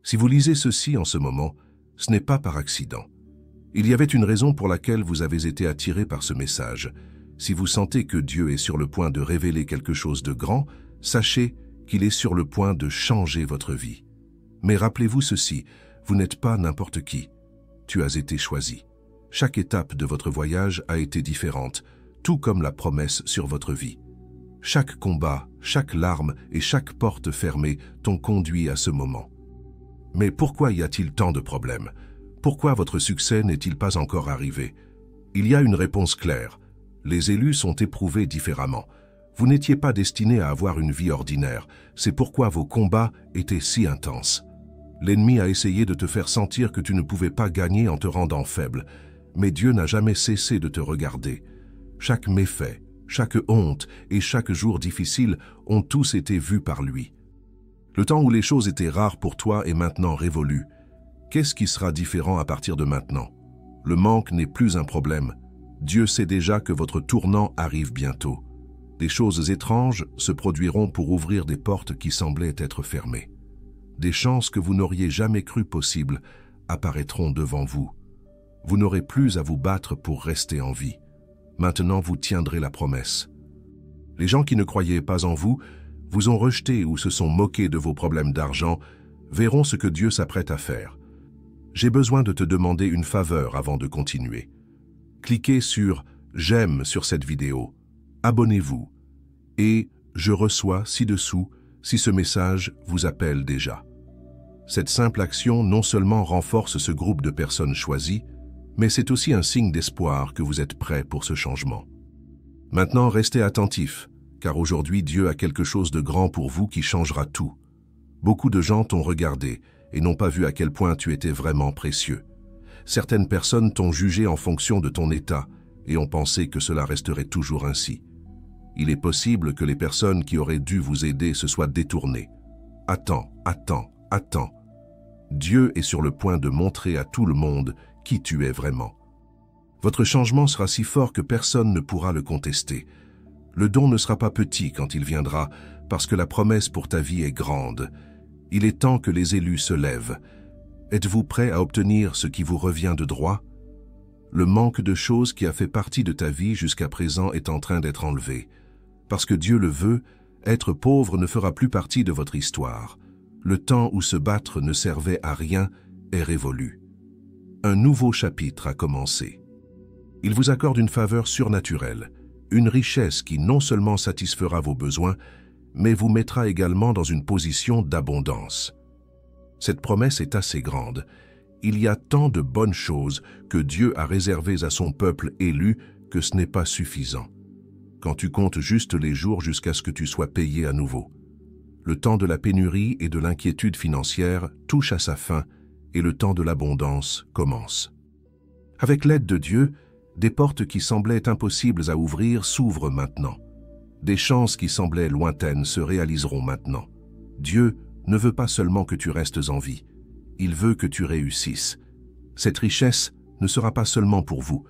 Si vous lisez ceci en ce moment, ce n'est pas par accident. Il y avait une raison pour laquelle vous avez été attiré par ce message. Si vous sentez que Dieu est sur le point de révéler quelque chose de grand, sachez qu'il est sur le point de changer votre vie. Mais rappelez-vous ceci, vous n'êtes pas n'importe qui. Tu as été choisi. Chaque étape de votre voyage a été différente, tout comme la promesse sur votre vie. Chaque combat, chaque larme et chaque porte fermée t'ont conduit à ce moment. Mais pourquoi y a-t-il tant de problèmes? Pourquoi votre succès n'est-il pas encore arrivé? Il y a une réponse claire. Les élus sont éprouvés différemment. Vous n'étiez pas destiné à avoir une vie ordinaire. C'est pourquoi vos combats étaient si intenses. L'ennemi a essayé de te faire sentir que tu ne pouvais pas gagner en te rendant faible. Mais Dieu n'a jamais cessé de te regarder. Chaque méfait, chaque honte et chaque jour difficile ont tous été vus par lui. Le temps où les choses étaient rares pour toi est maintenant révolu. Qu'est-ce qui sera différent à partir de maintenant? Le manque n'est plus un problème. Dieu sait déjà que votre tournant arrive bientôt. Des choses étranges se produiront pour ouvrir des portes qui semblaient être fermées. Des chances que vous n'auriez jamais cru possibles apparaîtront devant vous. Vous n'aurez plus à vous battre pour rester en vie. Maintenant, vous tiendrez la promesse. Les gens qui ne croyaient pas en vous, vous ont rejeté ou se sont moqués de vos problèmes d'argent, verront ce que Dieu s'apprête à faire. J'ai besoin de te demander une faveur avant de continuer. Cliquez sur « J'aime » sur cette vidéo, abonnez-vous et « Je reçois » ci-dessous si ce message vous appelle déjà. Cette simple action non seulement renforce ce groupe de personnes choisies, mais c'est aussi un signe d'espoir que vous êtes prêts pour ce changement. Maintenant, restez attentifs, car aujourd'hui Dieu a quelque chose de grand pour vous qui changera tout. Beaucoup de gens t'ont regardé et n'ont pas vu à quel point tu étais vraiment précieux. Certaines personnes t'ont jugé en fonction de ton état et ont pensé que cela resterait toujours ainsi. Il est possible que les personnes qui auraient dû vous aider se soient détournées. Attends. Dieu est sur le point de montrer à tout le monde qui tu es vraiment. Votre changement sera si fort que personne ne pourra le contester. Le don ne sera pas petit quand il viendra, parce que la promesse pour ta vie est grande. Il est temps que les élus se lèvent. Êtes-vous prêt à obtenir ce qui vous revient de droit? Le manque de choses qui a fait partie de ta vie jusqu'à présent est en train d'être enlevé. Parce que Dieu le veut, être pauvre ne fera plus partie de votre histoire. Le temps où se battre ne servait à rien est révolu. Un nouveau chapitre a commencé. Il vous accorde une faveur surnaturelle, une richesse qui non seulement satisfera vos besoins, mais vous mettra également dans une position d'abondance. Cette promesse est assez grande. Il y a tant de bonnes choses que Dieu a réservées à son peuple élu que ce n'est pas suffisant. Quand tu comptes juste les jours jusqu'à ce que tu sois payé à nouveau. Le temps de la pénurie et de l'inquiétude financière touche à sa fin et le temps de l'abondance commence. Avec l'aide de Dieu, des portes qui semblaient impossibles à ouvrir s'ouvrent maintenant. Des chances qui semblaient lointaines se réaliseront maintenant. Dieu ne veut pas seulement que tu restes en vie, il veut que tu réussisses. Cette richesse ne sera pas seulement pour vous,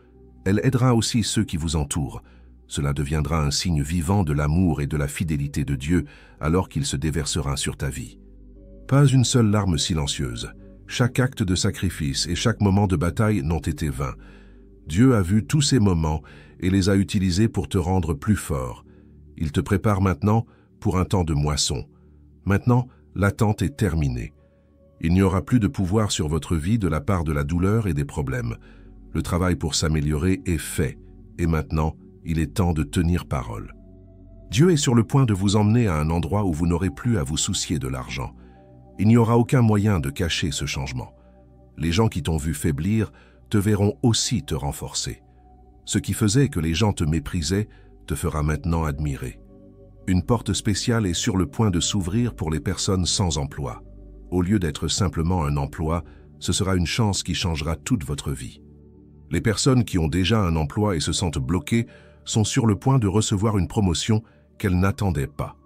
elle aidera aussi ceux qui vous entourent. Cela deviendra un signe vivant de l'amour et de la fidélité de Dieu alors qu'il se déversera sur ta vie. Pas une seule larme silencieuse. Chaque acte de sacrifice et chaque moment de bataille n'ont été vains. Dieu a vu tous ces moments et les a utilisés pour te rendre plus fort. Il te prépare maintenant pour un temps de moisson. Maintenant, l'attente est terminée. Il n'y aura plus de pouvoir sur votre vie de la part de la douleur et des problèmes. Le travail pour s'améliorer est fait. Et maintenant, il est temps de tenir parole. Dieu est sur le point de vous emmener à un endroit où vous n'aurez plus à vous soucier de l'argent. Il n'y aura aucun moyen de cacher ce changement. Les gens qui t'ont vu faiblir te verront aussi te renforcer. Ce qui faisait que les gens te méprisaient te fera maintenant admirer. Une porte spéciale est sur le point de s'ouvrir pour les personnes sans emploi. Au lieu d'être simplement un emploi, ce sera une chance qui changera toute votre vie. Les personnes qui ont déjà un emploi et se sentent bloquées sont sur le point de recevoir une promotion qu'elles n'attendaient pas.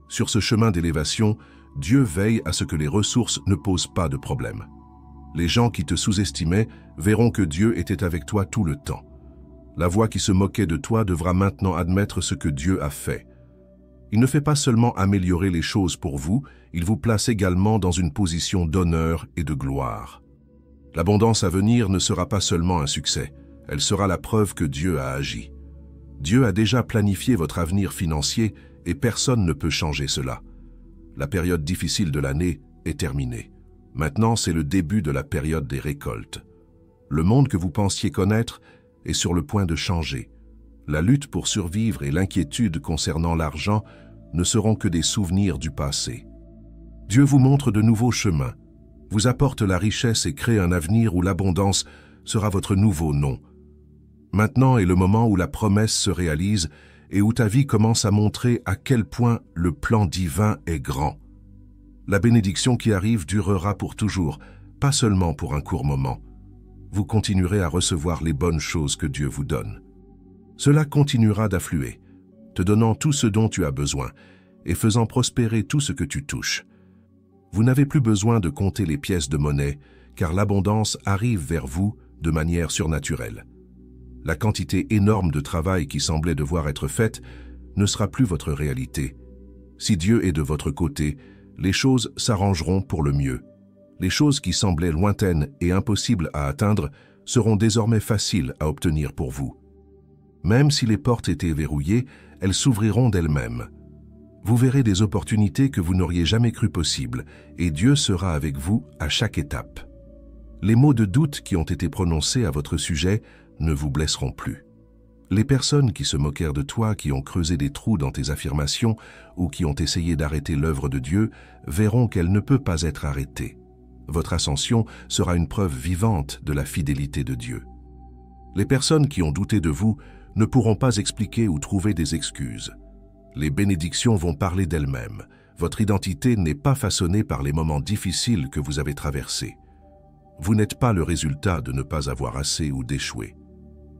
Sur ce chemin d'élévation, Dieu veille à ce que les ressources ne posent pas de problème. Les gens qui te sous-estimaient verront que Dieu était avec toi tout le temps. La voix qui se moquait de toi devra maintenant admettre ce que Dieu a fait. Il ne fait pas seulement améliorer les choses pour vous, il vous place également dans une position d'honneur et de gloire. L'abondance à venir ne sera pas seulement un succès, elle sera la preuve que Dieu a agi. Dieu a déjà planifié votre avenir financier et personne ne peut changer cela. La période difficile de l'année est terminée. Maintenant, c'est le début de la période des récoltes. Le monde que vous pensiez connaître est sur le point de changer. La lutte pour survivre et l'inquiétude concernant l'argent ne seront que des souvenirs du passé. Dieu vous montre de nouveaux chemins, vous apporte la richesse et crée un avenir où l'abondance sera votre nouveau nom. Maintenant est le moment où la promesse se réalise et où ta vie commence à montrer à quel point le plan divin est grand. La bénédiction qui arrive durera pour toujours, pas seulement pour un court moment. Vous continuerez à recevoir les bonnes choses que Dieu vous donne. Cela continuera d'affluer, te donnant tout ce dont tu as besoin et faisant prospérer tout ce que tu touches. Vous n'avez plus besoin de compter les pièces de monnaie, car l'abondance arrive vers vous de manière surnaturelle. La quantité énorme de travail qui semblait devoir être faite ne sera plus votre réalité. Si Dieu est de votre côté, les choses s'arrangeront pour le mieux. Les choses qui semblaient lointaines et impossibles à atteindre seront désormais faciles à obtenir pour vous. Même si les portes étaient verrouillées, elles s'ouvriront d'elles-mêmes. Vous verrez des opportunités que vous n'auriez jamais cru possibles, et Dieu sera avec vous à chaque étape. Les mots de doute qui ont été prononcés à votre sujet ne vous blesseront plus. Les personnes qui se moquèrent de toi, qui ont creusé des trous dans tes affirmations ou qui ont essayé d'arrêter l'œuvre de Dieu, verront qu'elle ne peut pas être arrêtée. Votre ascension sera une preuve vivante de la fidélité de Dieu. Les personnes qui ont douté de vous ne pourront pas expliquer ou trouver des excuses. Les bénédictions vont parler d'elles-mêmes. Votre identité n'est pas façonnée par les moments difficiles que vous avez traversés. Vous n'êtes pas le résultat de ne pas avoir assez ou d'échouer.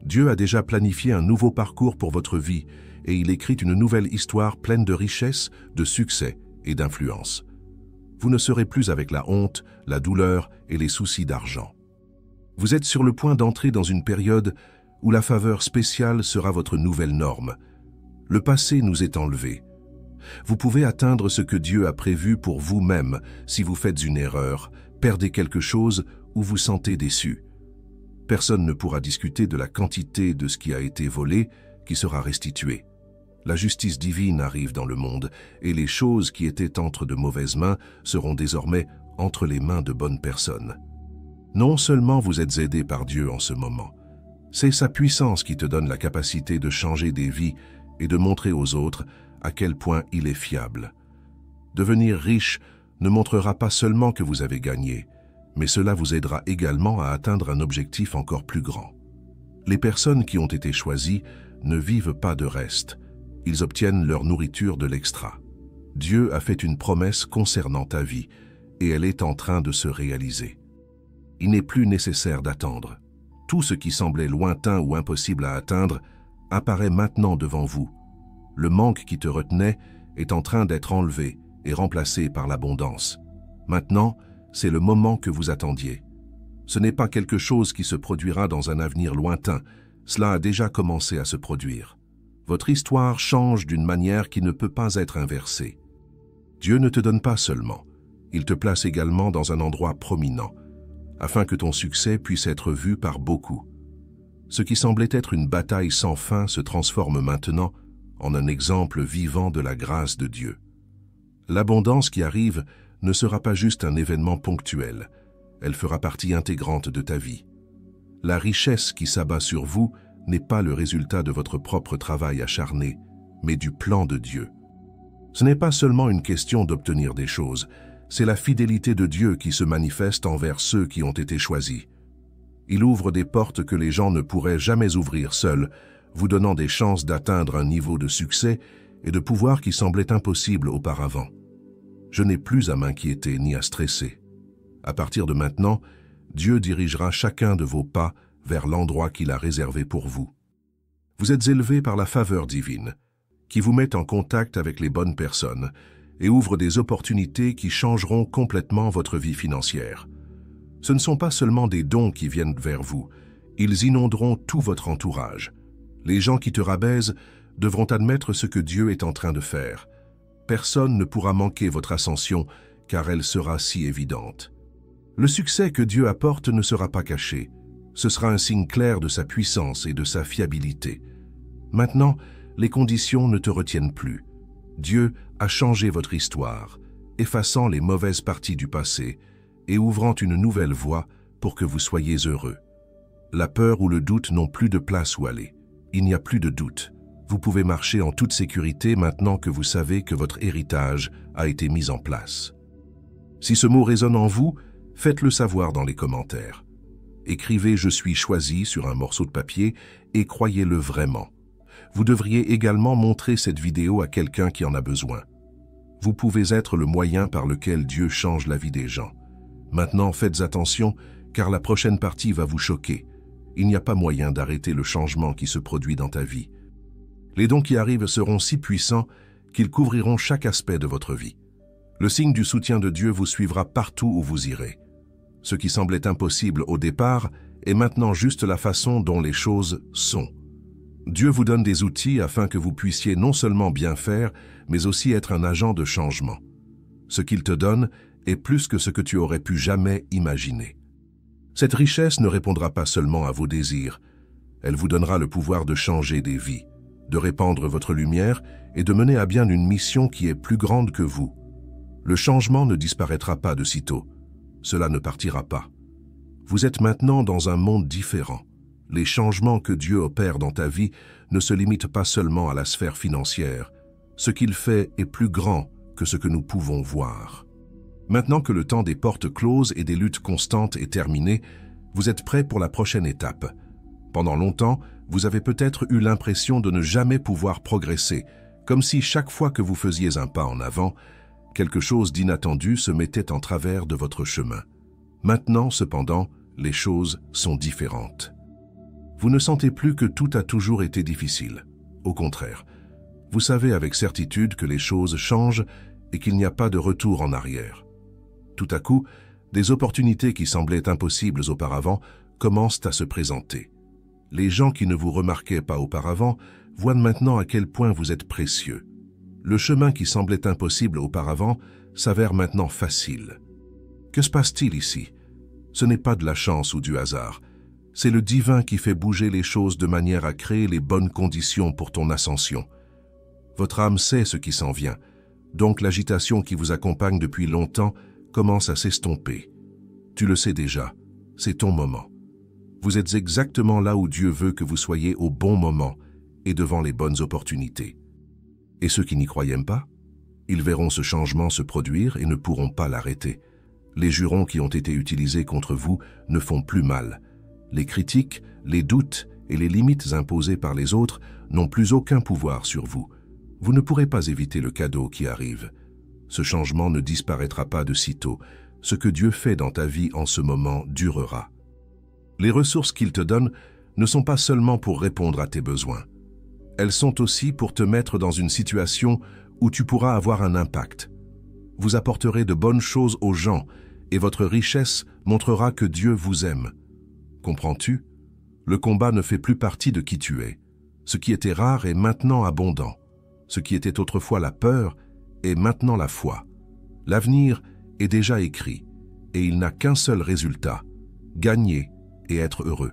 Dieu a déjà planifié un nouveau parcours pour votre vie et il écrit une nouvelle histoire pleine de richesse, de succès et d'influence. Vous ne serez plus avec la honte, la douleur et les soucis d'argent. Vous êtes sur le point d'entrer dans une période où la faveur spéciale sera votre nouvelle norme. Le passé nous est enlevé. Vous pouvez atteindre ce que Dieu a prévu pour vous-même si vous faites une erreur, perdez quelque chose ou vous sentez déçu. Personne ne pourra discuter de la quantité de ce qui a été volé, qui sera restitué. La justice divine arrive dans le monde et les choses qui étaient entre de mauvaises mains seront désormais entre les mains de bonnes personnes. Non seulement vous êtes aidé par Dieu en ce moment, c'est sa puissance qui te donne la capacité de changer des vies et de montrer aux autres à quel point il est fiable. Devenir riche ne montrera pas seulement que vous avez gagné, mais cela vous aidera également à atteindre un objectif encore plus grand. Les personnes qui ont été choisies ne vivent pas de reste, ils obtiennent leur nourriture de l'extra. Dieu a fait une promesse concernant ta vie et elle est en train de se réaliser. Il n'est plus nécessaire d'attendre. Tout ce qui semblait lointain ou impossible à atteindre apparaît maintenant devant vous. Le manque qui te retenait est en train d'être enlevé et remplacé par l'abondance. Maintenant, c'est le moment que vous attendiez. Ce n'est pas quelque chose qui se produira dans un avenir lointain, cela a déjà commencé à se produire. Votre histoire change d'une manière qui ne peut pas être inversée. Dieu ne te donne pas seulement, il te place également dans un endroit prominent, afin que ton succès puisse être vu par beaucoup. Ce qui semblait être une bataille sans fin se transforme maintenant en un exemple vivant de la grâce de Dieu. L'abondance qui arrive ne sera pas juste un événement ponctuel, elle fera partie intégrante de ta vie. La richesse qui s'abat sur vous n'est pas le résultat de votre propre travail acharné, mais du plan de Dieu. Ce n'est pas seulement une question d'obtenir des choses, c'est la fidélité de Dieu qui se manifeste envers ceux qui ont été choisis. Il ouvre des portes que les gens ne pourraient jamais ouvrir seuls, vous donnant des chances d'atteindre un niveau de succès et de pouvoir qui semblait impossible auparavant. Je n'ai plus à m'inquiéter ni à stresser. À partir de maintenant, Dieu dirigera chacun de vos pas vers l'endroit qu'il a réservé pour vous. Vous êtes élevés par la faveur divine, qui vous met en contact avec les bonnes personnes et ouvre des opportunités qui changeront complètement votre vie financière. Ce ne sont pas seulement des dons qui viennent vers vous, ils inonderont tout votre entourage. Les gens qui te rabaissent devront admettre ce que Dieu est en train de faire, Personne ne pourra manquer votre ascension, car elle sera si évidente. Le succès que Dieu apporte ne sera pas caché. Ce sera un signe clair de sa puissance et de sa fiabilité. Maintenant, les conditions ne te retiennent plus. Dieu a changé votre histoire, effaçant les mauvaises parties du passé et ouvrant une nouvelle voie pour que vous soyez heureux. La peur ou le doute n'ont plus de place où aller. Il n'y a plus de doute. Vous pouvez marcher en toute sécurité maintenant que vous savez que votre héritage a été mis en place. Si ce mot résonne en vous, faites-le savoir dans les commentaires. Écrivez « Je suis choisi » sur un morceau de papier et croyez-le vraiment. Vous devriez également montrer cette vidéo à quelqu'un qui en a besoin. Vous pouvez être le moyen par lequel Dieu change la vie des gens. Maintenant, faites attention, car la prochaine partie va vous choquer. Il n'y a pas moyen d'arrêter le changement qui se produit dans ta vie. Les dons qui arrivent seront si puissants qu'ils couvriront chaque aspect de votre vie. Le signe du soutien de Dieu vous suivra partout où vous irez. Ce qui semblait impossible au départ est maintenant juste la façon dont les choses sont. Dieu vous donne des outils afin que vous puissiez non seulement bien faire, mais aussi être un agent de changement. Ce qu'il te donne est plus que ce que tu aurais pu jamais imaginer. Cette richesse ne répondra pas seulement à vos désirs. Elle vous donnera le pouvoir de changer des vies, de répandre votre lumière et de mener à bien une mission qui est plus grande que vous. Le changement ne disparaîtra pas de sitôt. Cela ne partira pas. Vous êtes maintenant dans un monde différent. Les changements que Dieu opère dans ta vie ne se limitent pas seulement à la sphère financière. Ce qu'il fait est plus grand que ce que nous pouvons voir. Maintenant que le temps des portes closes et des luttes constantes est terminé, vous êtes prêt pour la prochaine étape. Pendant longtemps, vous avez peut-être eu l'impression de ne jamais pouvoir progresser, comme si chaque fois que vous faisiez un pas en avant, quelque chose d'inattendu se mettait en travers de votre chemin. Maintenant, cependant, les choses sont différentes. Vous ne sentez plus que tout a toujours été difficile. Au contraire, vous savez avec certitude que les choses changent et qu'il n'y a pas de retour en arrière. Tout à coup, des opportunités qui semblaient impossibles auparavant commencent à se présenter. Les gens qui ne vous remarquaient pas auparavant voient maintenant à quel point vous êtes précieux. Le chemin qui semblait impossible auparavant s'avère maintenant facile. Que se passe-t-il ici? Ce n'est pas de la chance ou du hasard. C'est le divin qui fait bouger les choses de manière à créer les bonnes conditions pour ton ascension. Votre âme sait ce qui s'en vient, donc l'agitation qui vous accompagne depuis longtemps commence à s'estomper. Tu le sais déjà, c'est ton moment. Vous êtes exactement là où Dieu veut que vous soyez au bon moment et devant les bonnes opportunités. Et ceux qui n'y croyaient pas, ils verront ce changement se produire et ne pourront pas l'arrêter. Les jurons qui ont été utilisés contre vous ne font plus mal. Les critiques, les doutes et les limites imposées par les autres n'ont plus aucun pouvoir sur vous. Vous ne pourrez pas éviter le cadeau qui arrive. Ce changement ne disparaîtra pas de sitôt. Ce que Dieu fait dans ta vie en ce moment durera. Les ressources qu'il te donne ne sont pas seulement pour répondre à tes besoins. Elles sont aussi pour te mettre dans une situation où tu pourras avoir un impact. Vous apporterez de bonnes choses aux gens et votre richesse montrera que Dieu vous aime. Comprends-tu? Le combat ne fait plus partie de qui tu es. Ce qui était rare est maintenant abondant. Ce qui était autrefois la peur est maintenant la foi. L'avenir est déjà écrit et il n'a qu'un seul résultat, gagner et être heureux.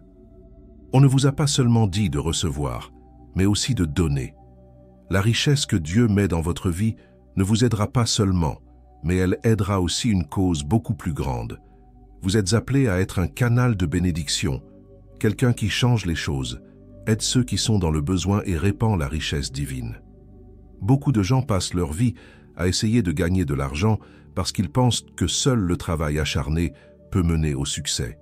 On ne vous a pas seulement dit de recevoir, mais aussi de donner. La richesse que Dieu met dans votre vie ne vous aidera pas seulement, mais elle aidera aussi une cause beaucoup plus grande. Vous êtes appelé à être un canal de bénédiction, quelqu'un qui change les choses, aide ceux qui sont dans le besoin et répand la richesse divine. Beaucoup de gens passent leur vie à essayer de gagner de l'argent parce qu'ils pensent que seul le travail acharné peut mener au succès.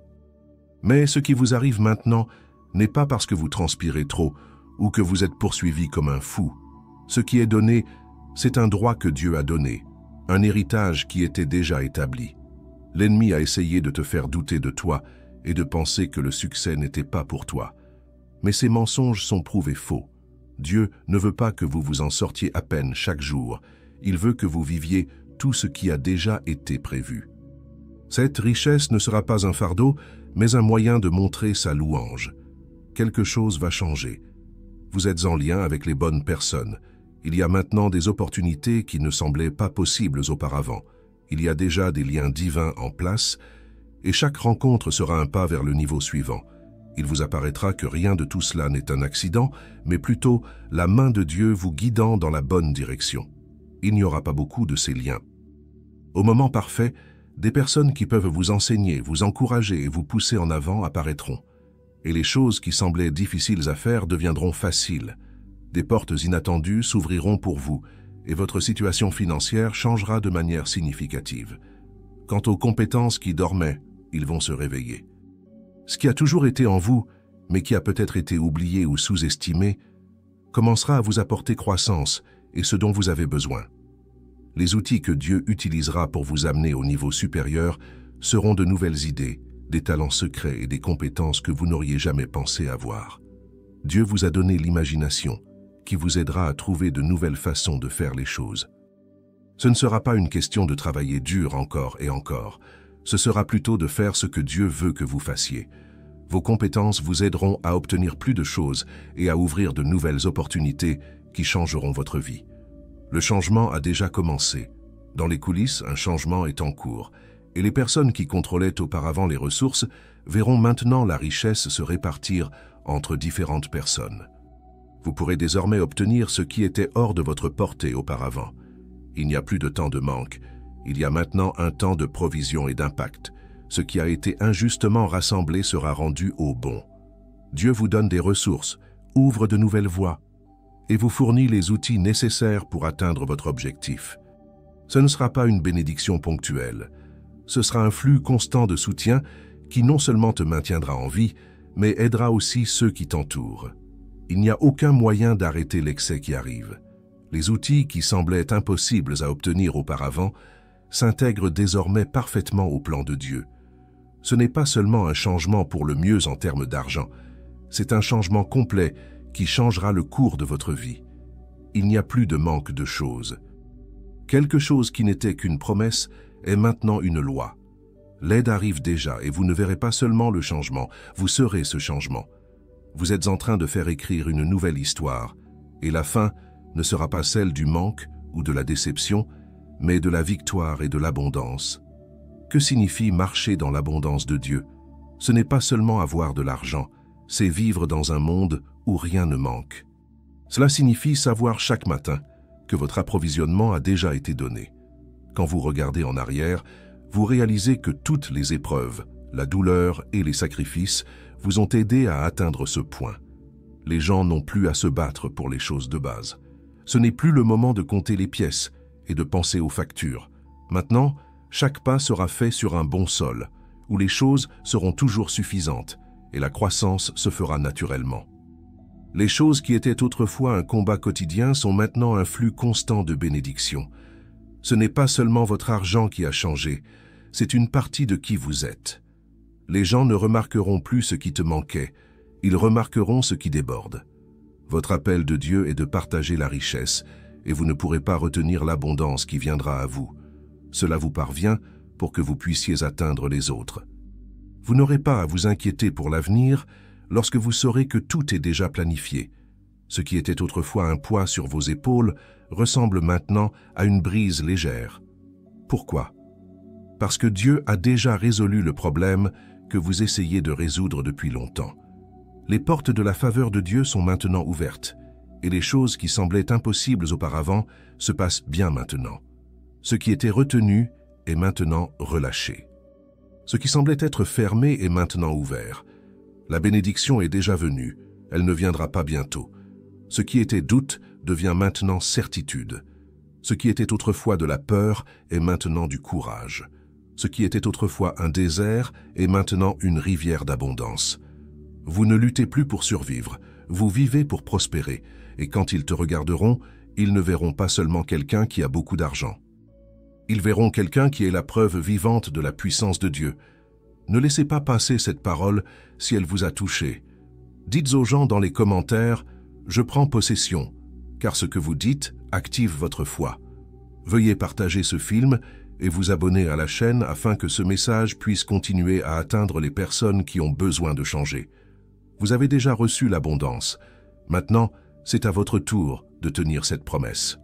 Mais ce qui vous arrive maintenant n'est pas parce que vous transpirez trop ou que vous êtes poursuivi comme un fou. Ce qui est donné, c'est un droit que Dieu a donné, un héritage qui était déjà établi. L'ennemi a essayé de te faire douter de toi et de penser que le succès n'était pas pour toi. Mais ces mensonges sont prouvés faux. Dieu ne veut pas que vous vous en sortiez à peine chaque jour. Il veut que vous viviez tout ce qui a déjà été prévu. Cette richesse ne sera pas un fardeau, mais un moyen de montrer sa louange. Quelque chose va changer. Vous êtes en lien avec les bonnes personnes, Il y a maintenant des opportunités qui ne semblaient pas possibles auparavant. Il y a déjà des liens divins en place, et chaque rencontre sera un pas vers le niveau suivant. Il vous apparaîtra que rien de tout cela n'est un accident, mais plutôt la main de Dieu vous guidant dans la bonne direction. Il n'y aura pas beaucoup de ces liens. Au moment parfait, des personnes qui peuvent vous enseigner, vous encourager et vous pousser en avant apparaîtront. Et les choses qui semblaient difficiles à faire deviendront faciles. Des portes inattendues s'ouvriront pour vous, et votre situation financière changera de manière significative. Quant aux compétences qui dormaient, ils vont se réveiller. Ce qui a toujours été en vous, mais qui a peut-être été oublié ou sous-estimé, commencera à vous apporter croissance et ce dont vous avez besoin. Les outils que Dieu utilisera pour vous amener au niveau supérieur seront de nouvelles idées, des talents secrets et des compétences que vous n'auriez jamais pensé avoir. Dieu vous a donné l'imagination, qui vous aidera à trouver de nouvelles façons de faire les choses. Ce ne sera pas une question de travailler dur encore et encore, ce sera plutôt de faire ce que Dieu veut que vous fassiez. Vos compétences vous aideront à obtenir plus de choses et à ouvrir de nouvelles opportunités qui changeront votre vie. Le changement a déjà commencé. Dans les coulisses, un changement est en cours, et les personnes qui contrôlaient auparavant les ressources verront maintenant la richesse se répartir entre différentes personnes. Vous pourrez désormais obtenir ce qui était hors de votre portée auparavant. Il n'y a plus de temps de manque. Il y a maintenant un temps de provision et d'impact. Ce qui a été injustement rassemblé sera rendu au bon. Dieu vous donne des ressources, ouvre de nouvelles voies et vous fournit les outils nécessaires pour atteindre votre objectif. Ce ne sera pas une bénédiction ponctuelle. Ce sera un flux constant de soutien qui non seulement te maintiendra en vie, mais aidera aussi ceux qui t'entourent. Il n'y a aucun moyen d'arrêter l'excès qui arrive. Les outils qui semblaient impossibles à obtenir auparavant s'intègrent désormais parfaitement au plan de Dieu. Ce n'est pas seulement un changement pour le mieux en termes d'argent, c'est un changement complet qui changera le cours de votre vie. Il n'y a plus de manque de choses. Quelque chose qui n'était qu'une promesse est maintenant une loi. L'aide arrive déjà et vous ne verrez pas seulement le changement, vous serez ce changement. Vous êtes en train de faire écrire une nouvelle histoire, et la fin ne sera pas celle du manque ou de la déception, mais de la victoire et de l'abondance. Que signifie marcher dans l'abondance de Dieu? Ce n'est pas seulement avoir de l'argent, c'est vivre dans un monde où rien ne manque. Cela signifie savoir chaque matin que votre approvisionnement a déjà été donné. Quand vous regardez en arrière, vous réalisez que toutes les épreuves, la douleur et les sacrifices vous ont aidé à atteindre ce point. Les gens n'ont plus à se battre pour les choses de base. Ce n'est plus le moment de compter les pièces et de penser aux factures. Maintenant, chaque pas sera fait sur un bon sol, où les choses seront toujours suffisantes et la croissance se fera naturellement. Les choses qui étaient autrefois un combat quotidien sont maintenant un flux constant de bénédictions. Ce n'est pas seulement votre argent qui a changé, c'est une partie de qui vous êtes. Les gens ne remarqueront plus ce qui te manquait, ils remarqueront ce qui déborde. Votre appel de Dieu est de partager la richesse, et vous ne pourrez pas retenir l'abondance qui viendra à vous. Cela vous parvient pour que vous puissiez atteindre les autres. Vous n'aurez pas à vous inquiéter pour l'avenir lorsque vous saurez que tout est déjà planifié. Ce qui était autrefois un poids sur vos épaules ressemble maintenant à une brise légère. Pourquoi? Parce que Dieu a déjà résolu le problème que vous essayez de résoudre depuis longtemps. Les portes de la faveur de Dieu sont maintenant ouvertes, et les choses qui semblaient impossibles auparavant se passent bien maintenant. Ce qui était retenu est maintenant relâché. Ce qui semblait être fermé est maintenant ouvert. La bénédiction est déjà venue, elle ne viendra pas bientôt. Ce qui était doute devient maintenant certitude. Ce qui était autrefois de la peur est maintenant du courage. Ce qui était autrefois un désert est maintenant une rivière d'abondance. Vous ne luttez plus pour survivre, vous vivez pour prospérer, et quand ils te regarderont, ils ne verront pas seulement quelqu'un qui a beaucoup d'argent. Ils verront quelqu'un qui est la preuve vivante de la puissance de Dieu. Ne laissez pas passer cette parole si elle vous a touché. Dites aux gens dans les commentaires « Je prends possession », car ce que vous dites active votre foi. Veuillez partager ce film et vous abonner à la chaîne afin que ce message puisse continuer à atteindre les personnes qui ont besoin de changer. Vous avez déjà reçu l'abondance. Maintenant, c'est à votre tour de tenir cette promesse.